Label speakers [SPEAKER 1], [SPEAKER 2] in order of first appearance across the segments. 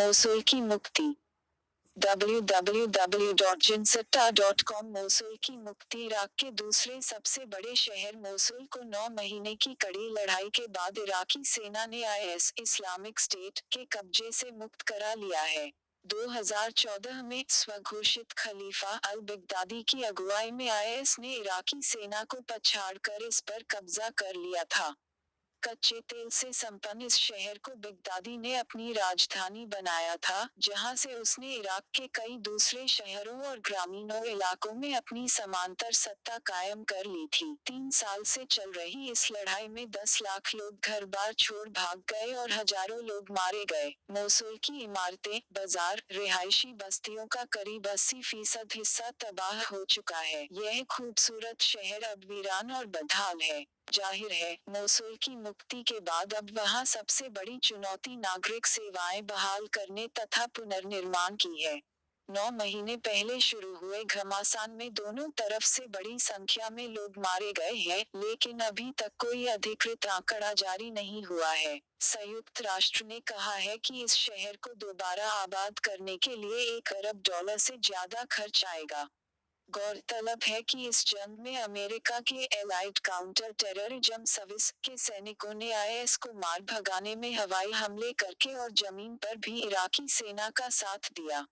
[SPEAKER 1] Mosul की मुक्ति। www.jinsetta.com Mosul की मुक्ति। इराक के दूसरे सबसे बड़े शहर मोसुल को 9 महीने की कड़ी लड़ाई के बाद इराकी सेना ने आईएस इस्लामिक स्टेट के कब्जे से मुक्त करा लिया है। 2014 में स्वघोषित खलीफा अल-बगदादी की अगुवाई में आईएस ने इराकी सेना को पछाड़कर इस पर कब्जा कर लिया था। कच्चे तेल से संपन्न इस शहर को बगदादी ने अपनी राजधानी बनाया था, जहां से उसने इराक के कई दूसरे शहरों और ग्रामीणों इलाकों में अपनी समांतर सत्ता कायम कर ली थी। 3 साल से चल रही इस लड़ाई में 10 लाख लोग घर बार छोड़ भाग गए और हजारों लोग मारे गए। मोसुल की इमारतें, बाजार, रिहायशी बस्तियों का करीब 80% हिस्सा तबाह हो चुका है। यह खूबसूरत शहर अब वीरान और बदहाल है। जाहिर है, मोसुल की मुक्ति के बाद अब वहां सबसे बड़ी चुनौती नागरिक सेवाएं बहाल करने तथा पुनर्निर्माण की है। 9 महीने पहले शुरू हुए घमासान में दोनों तरफ से बड़ी संख्या में लोग मारे गए हैं, लेकिन अभी तक कोई अधिकृत आंकड़ा जारी नहीं हुआ है। संयुक्त राष्ट्र ने कहा है कि इस शहर को दोबारा आबाद करने के लिए $1 अरब से ज्यादा खर्च आएगा। गौरतलब है कि इस जंग में अमेरिका के एलाइड काउंटर टेररिज्म सर्विस के सैनिकों ने आईएस को मार भगाने में हवाई हमले करके और जमीन पर भी इराकी सेना का साथ दिया।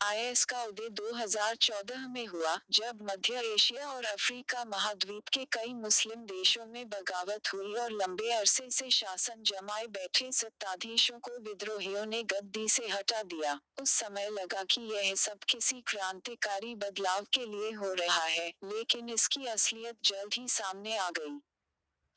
[SPEAKER 1] आईएस का उदय 2014 में हुआ, जब मध्य एशिया और अफ्रीका महाद्वीप के कई मुस्लिम देशों में बगावत हुई और लंबे अरसे से शासन जमाए बैठे सत्ताधीशों को विद्रोहियों ने गद्दी से हटा दिया। उस समय लगा कि यह सब किसी क्रांतिकारी बदलाव के लिए हो रहा है, लेकिन इसकी असलियत जल्द ही सामने आ गई।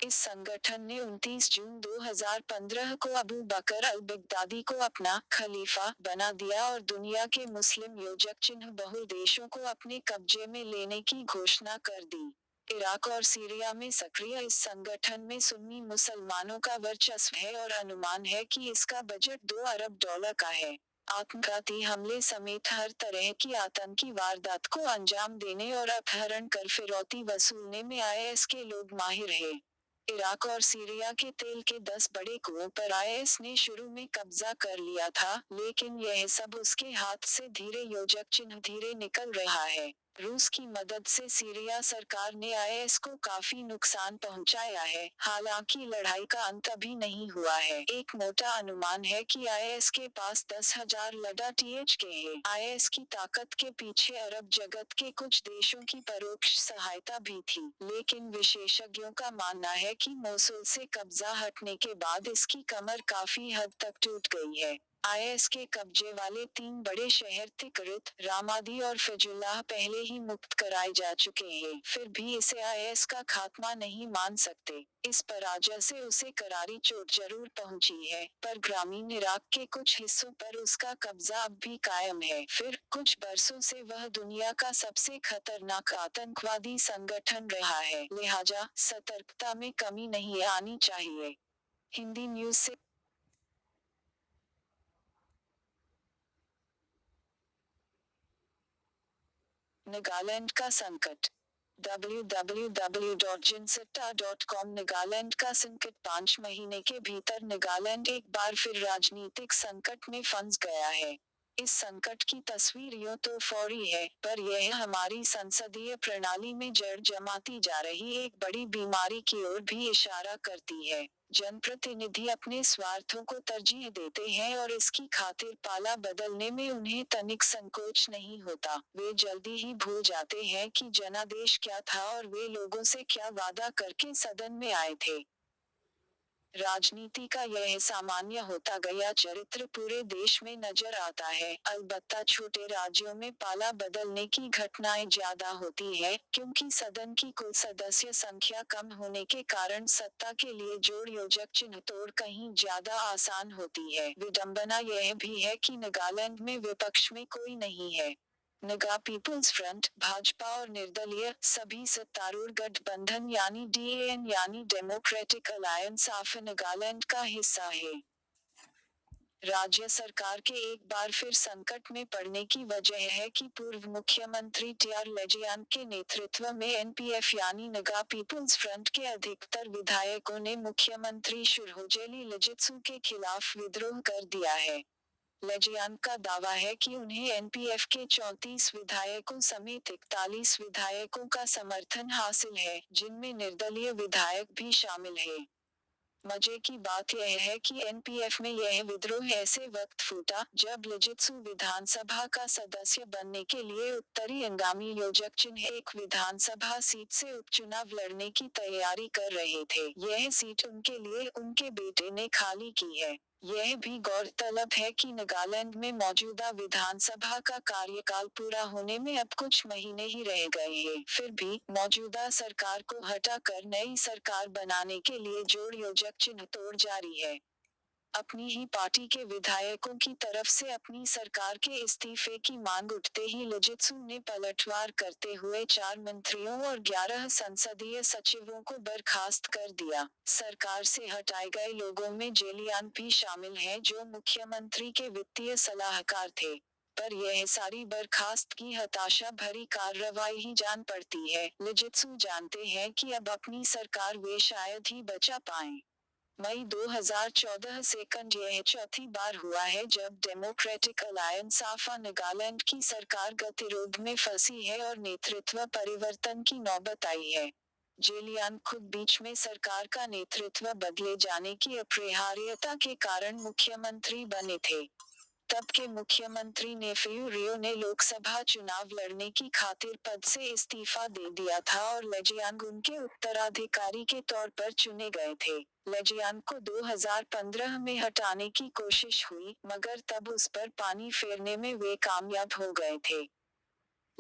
[SPEAKER 1] इस संगठन ने 29 जून 2015 को अबू बकर अल-बगदादी को अपना खलीफा बना दिया और दुनिया के मुस्लिम योजक चिन्ह बहुल देशों को अपने कब्जे में लेने की घोषणा कर दी। इराक और सीरिया में सक्रिय इस संगठन में सुन्नी मुसलमानों का वर्चस्व है और अनुमान है कि इसका बजट $2 अरब का है। आत्मघाती हमले समेत हर तरह की आतंकी वारदात को अंजाम देने और अपहरण कर फिरौती वसूलने में आईएस के लोग माहिर हैं। इराक और सीरिया के तेल के 10 बड़े कुओं पर आईएस ने शुरू में कब्जा कर लिया था, लेकिन यह सब उसके हाथ से धीरे निकल रहा है। रूस की मदद से सीरिया सरकार ने आईएस को काफी नुकसान पहुंचाया है, हालांकि लड़ाई का अंत अभी नहीं हुआ है। एक मोटा अनुमान है कि आईएस के पास 10,000 लड़ाके हैं। आईएस की ताकत के पीछे अरब जगत के कुछ देशों की परोक्ष सहायता भी थी, लेकिन विशेषज्ञों का मानना है कि मोसुल से कब्जा हटने के बाद इसकी कमर काफी हद तक टूट गई है। आईएस के कब्जे वाले 3 बड़े शहर तिकरित, रामादी और फजुल्लाह पहले ही मुक्त कराए जा चुके हैं, फिर भी इसे आईएस का खात्मा नहीं मान सकते। इस पराजय से उसे करारी चोट जरूर पहुंची है, पर ग्रामीण इराक के कुछ हिस्सों पर उसका कब्जा अब भी कायम है। फिर कुछ बरसों से वह दुनिया का सबसे खतरनाक आतंकवादी संगठन रहा है, लिहाजा सतर्कता में कमी नहीं आनी चाहिए। हिंदी न्यूज से नागालैंड का संकट। www.jinsetta.com नागालैंड का संकट। 5 महीने के भीतर नागालैंड एक बार फिर राजनीतिक संकट में फंस गया है। इस संकट की तस्वीर यूं तो फौरी है, पर यह हमारी संसदीय प्रणाली में जड़ जमाती जा रही एक बड़ी बीमारी की ओर भी इशारा करती है। जनप्रतिनिधि अपने स्वार्थों को तरजीह देते हैं और इसकी खातिर पाला बदलने में उन्हें तनिक संकोच नहीं होता। वे जल्दी ही भूल जाते हैं कि जनादेश क्या था और वे लोगों से क्या वादा करके सदन में आए थे। राजनीति का यह सामान्य होता गया चरित्र पूरे देश में नजर आता है। अलबत्ता छोटे राज्यों में पाला बदलने की घटनाएं ज्यादा होती है, क्योंकि सदन की कुल सदस्य संख्या कम होने के कारण सत्ता के लिए जोड़ योजक चिन्ह तोड़ कहीं ज्यादा आसान होती है। विडंबना यह भी है कि नागालैंड में विपक्ष में कोई नहीं है। नगा पीपुल्स फ्रंट, भाजपा और निर्दलीय, सभी सत्तारूढ़ गठबंधन यानी डीएएन यानी डेमोक्रेटिक अलायंस ऑफ नागालैंड का हिस्सा है। राज्य सरकार के एक बार फिर संकट में पड़ने की वजह है कि पूर्व मुख्यमंत्री टीआर लेजियान के नेतृत्व में एनपीएफ यानी नगा पीपुल्स फ्रंट के अधिकतर विधायकों ने मुख्यमंत्री शुरहोजेली लजित्सु के खिलाफ विद्रोह कर दिया है। लेजियान का दावा है कि उन्हें एनपीएफ के 34 विधायकों समेत 41 विधायकों का समर्थन हासिल है, जिनमें निर्दलीय विधायक भी शामिल हैं। मजे की बात यह है कि एनपीएफ में यह विद्रोह ऐसे वक्त फूटा जब लिजित्सु विधानसभा का सदस्य बनने के लिए उत्तरी अंगामी योजक चिन्ह एक विधानसभा सीट से उपचुनाव लड़ने की तैयारी कर रहे थे। यह सीट उनके लिए उनके बेटे ने खाली की है। यह भी गौरतलब है कि नागालैंड में मौजूदा विधानसभा का कार्यकाल पूरा होने में अब कुछ महीने ही रह गए हैं। फिर भी मौजूदा सरकार को हटाकर नई सरकार बनाने के लिए जोड़ योजक चिन्ह तोड़ जारी है। अपनी ही पार्टी के विधायकों की तरफ से अपनी सरकार के इस्तीफे की मांग उठते ही लिजित्सु ने पलटवार करते हुए 4 मंत्रियों और 11 संसदीय सचिवों को बर्खास्त कर दिया। सरकार से हटाए गए लोगों में जेलियान भी शामिल हैं, जो मुख्यमंत्री के वित्तीय सलाहकार थे। पर यह सारी बर्खास्त की हताशा भरी कार्रवाई ही जान पड़ती है। लिजित्सु जानते हैं कि अब अपनी सरकार वे शायद ही बचा पाएं। मई 2014 से यह चौथी बार हुआ है जब डेमोक्रेटिक अलायंस आफा नागालैंड की सरकार गतिरोध में फंसी है और नेतृत्व परिवर्तन की नौबत आई है। जेलियान खुद बीच में सरकार का नेतृत्व बदले जाने की अपरिहार्यता के कारण मुख्यमंत्री बने थे। तब के मुख्यमंत्री नेफियू रियो ने लोकसभा चुनाव लड़ने की खातिर पद से इस्तीफा दे दिया था और लेजियांग उनके उत्तराधिकारी के तौर पर चुने गए थे। लेजियांग को 2015 में हटाने की कोशिश हुई, मगर तब उस पर पानी फेरने में वे कामयाब हो गए थे।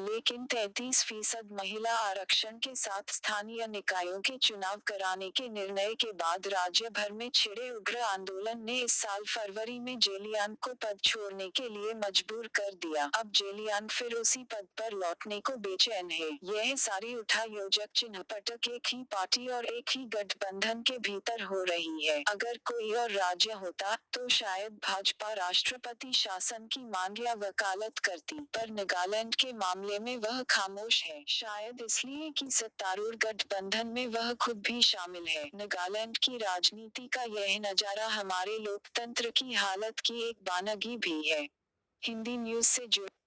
[SPEAKER 1] लेकिन 33% महिला आरक्षण के साथ स्थानीय निकायों के चुनाव कराने के निर्णय के बाद राज्य भर में छिड़े उग्र आंदोलन ने इस साल फरवरी में जेलियान को पद छोड़ने के लिए मजबूर कर दिया। अब जेलियान फिर उसी पद पर लौटने को बेचैन है। यह सारी उठा योजक चिन्ह पटक एक ही पार्टी और एक ही गठबंधन के भीतर हो रही है। अगर कोई और राज्य होता, तो शायद भाजपा राष्ट्रपति शासन की मांग या वकालत करती, पर नागालैंड के मामले में वह खामोश है। शायद इसलिए कि सत्तारूढ़ गठबंधन में वह खुद भी शामिल है। नागालैंड की राजनीति का यह नजारा हमारे लोकतंत्र की हालत की एक बानगी भी है। हिंदी न्यूज से जुड़े